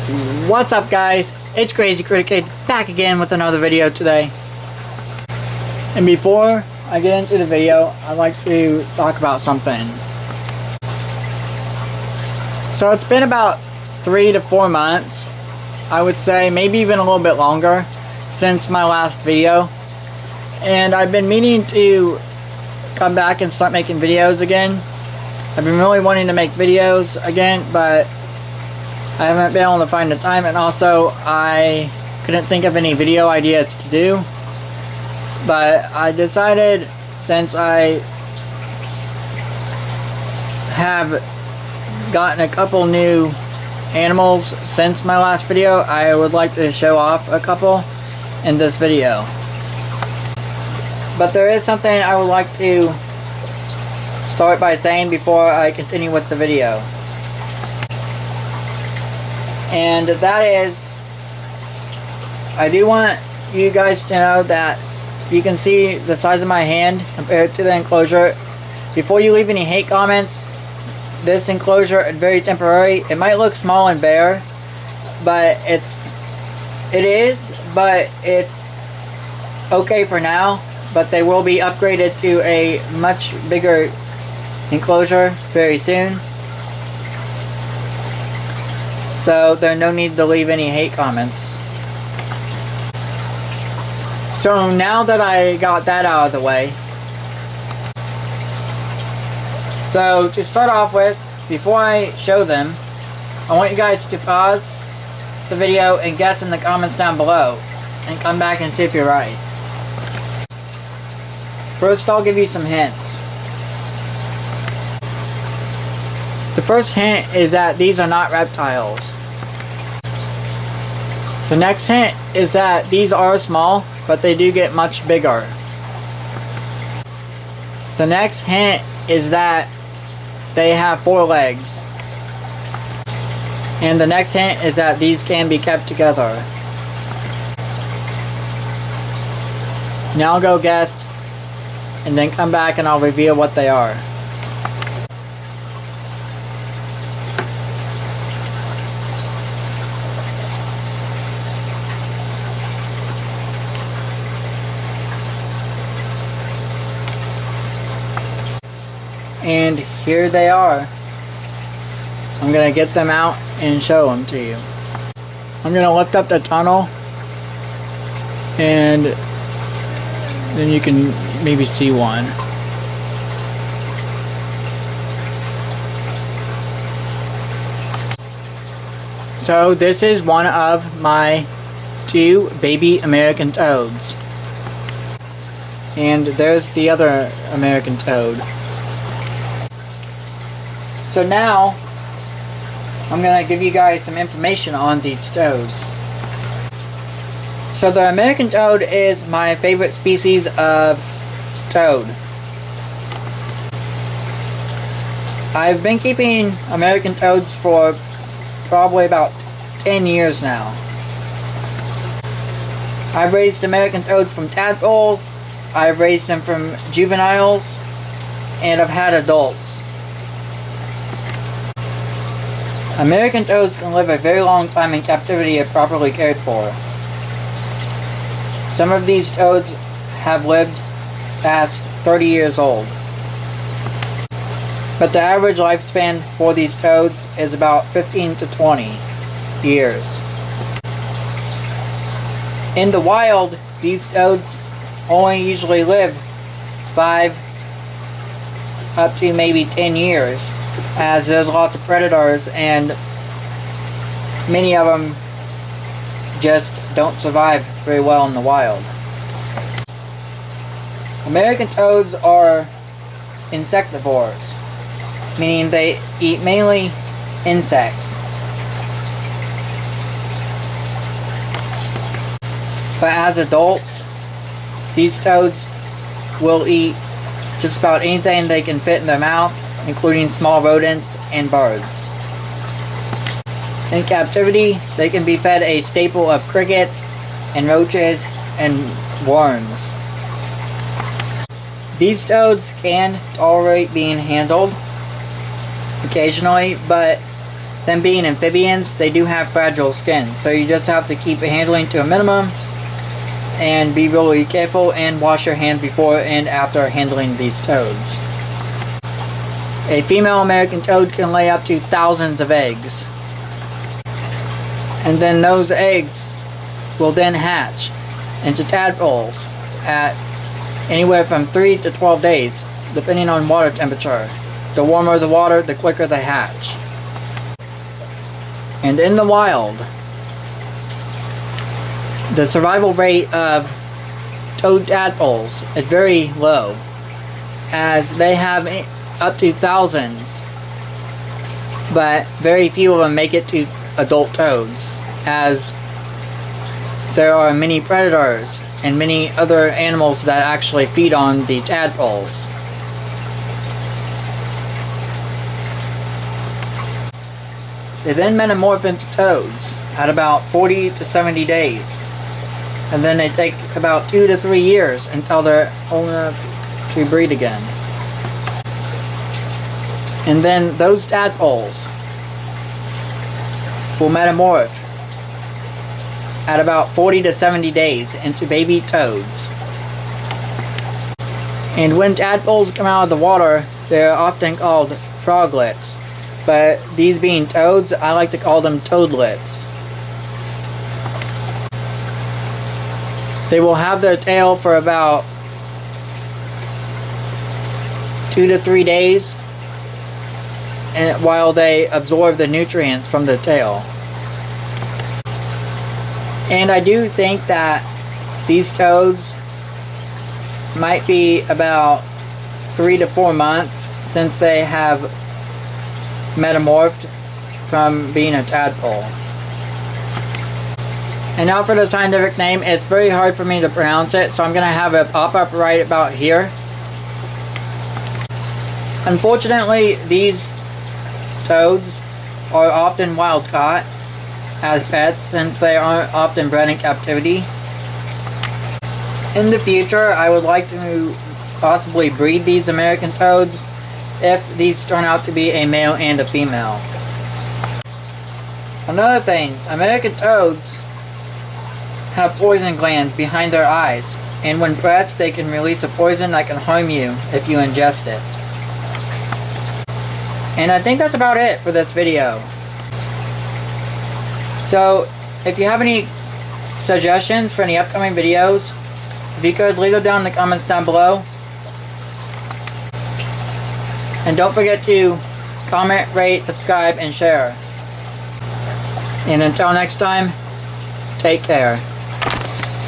What's up, guys? It's Crazy Critic back again with another video today. And before I get into the video, I'd like to talk about something. So it's been about 3 to 4 months, I would say, maybe even a little bit longer, since my last video. And I've been meaning to come back and start making videos again. I've been really wanting to make videos again, but I haven't been able to find the time, and also I couldn't think of any video ideas to do. But I decided, since I have gotten a couple new animals since my last video, I would like to show off a couple in this video. But there is something I would like to start by saying before I continue with the video. And that is, I do want you guys to know that you can see the size of my hand compared to the enclosure. Before you leave any hate comments, this enclosure is very temporary. It might look small and bare, but it is okay for now. But they will be upgraded to a much bigger enclosure very soon. So there's no need to leave any hate comments. So now that I got that out of the way, so to start off with, before I show them, I want you guys to pause the video and guess in the comments down below, and come back and see if you're right. First, I'll give you some hints. The first hint is that these are not reptiles. The next hint is that these are small, but they do get much bigger. The next hint is that they have 4 legs. And the next hint is that these can be kept together. Now I'll go guess, and then come back and I'll reveal what they are. And here they are. I'm going to get them out and show them to you. I'm going to lift up the tunnel, and then you can maybe see one. So this is one of my 2 baby American toads. And there's the other American toad. So now, I'm going to give you guys some information on these toads. So the American toad is my favorite species of toad. I've been keeping American toads for probably about 10 years now. I've raised American toads from tadpoles, I've raised them from juveniles, and I've had adults. American toads can live a very long time in captivity if properly cared for. Some of these toads have lived past 30 years old. But the average lifespan for these toads is about 15 to 20 years. In the wild, these toads only usually live 5 up to maybe 10 years. As there's lots of predators, and many of them just don't survive very well in the wild. American toads are insectivores, meaning they eat mainly insects. But as adults, these toads will eat just about anything they can fit in their mouth, including small rodents and birds. In captivity, they can be fed a staple of crickets and roaches and worms. These toads can tolerate being handled occasionally, but them being amphibians, they do have fragile skin. So you just have to keep handling to a minimum and be really careful and wash your hands before and after handling these toads. A female American toad can lay up to thousands of eggs. And then those eggs will then hatch into tadpoles at anywhere from 3 to 12 days, depending on water temperature. The warmer the water, the quicker they hatch. And in the wild, the survival rate of toad tadpoles is very low, as they have up to thousands, but very few of them make it to adult toads, as there are many predators and many other animals that actually feed on the tadpoles. They then metamorph into toads at about 40 to 70 days, and then they take about 2 to 3 years until they're old enough to breed again. And then those tadpoles will metamorph at about 40 to 70 days into baby toads. And when tadpoles come out of the water, they're often called froglets. But these being toads, I like to call them toadlets. They will have their tail for about 2 to 3 days, and while they absorb the nutrients from the tail. And I do think that these toads might be about 3 to 4 months since they have metamorphed from being a tadpole. And now for the scientific name, it's very hard for me to pronounce it, so I'm going to have it pop up right about here. Unfortunately, these toads are often wild caught as pets since they aren't often bred in captivity. In the future, I would like to possibly breed these American toads if these turn out to be a male and a female. Another thing, American toads have poison glands behind their eyes, and when pressed they can release a poison that can harm you if you ingest it. And I think that's about it for this video. So, if you have any suggestions for any upcoming videos, if you could leave them down in the comments down below. And don't forget to comment, rate, subscribe, and share. And until next time, take care.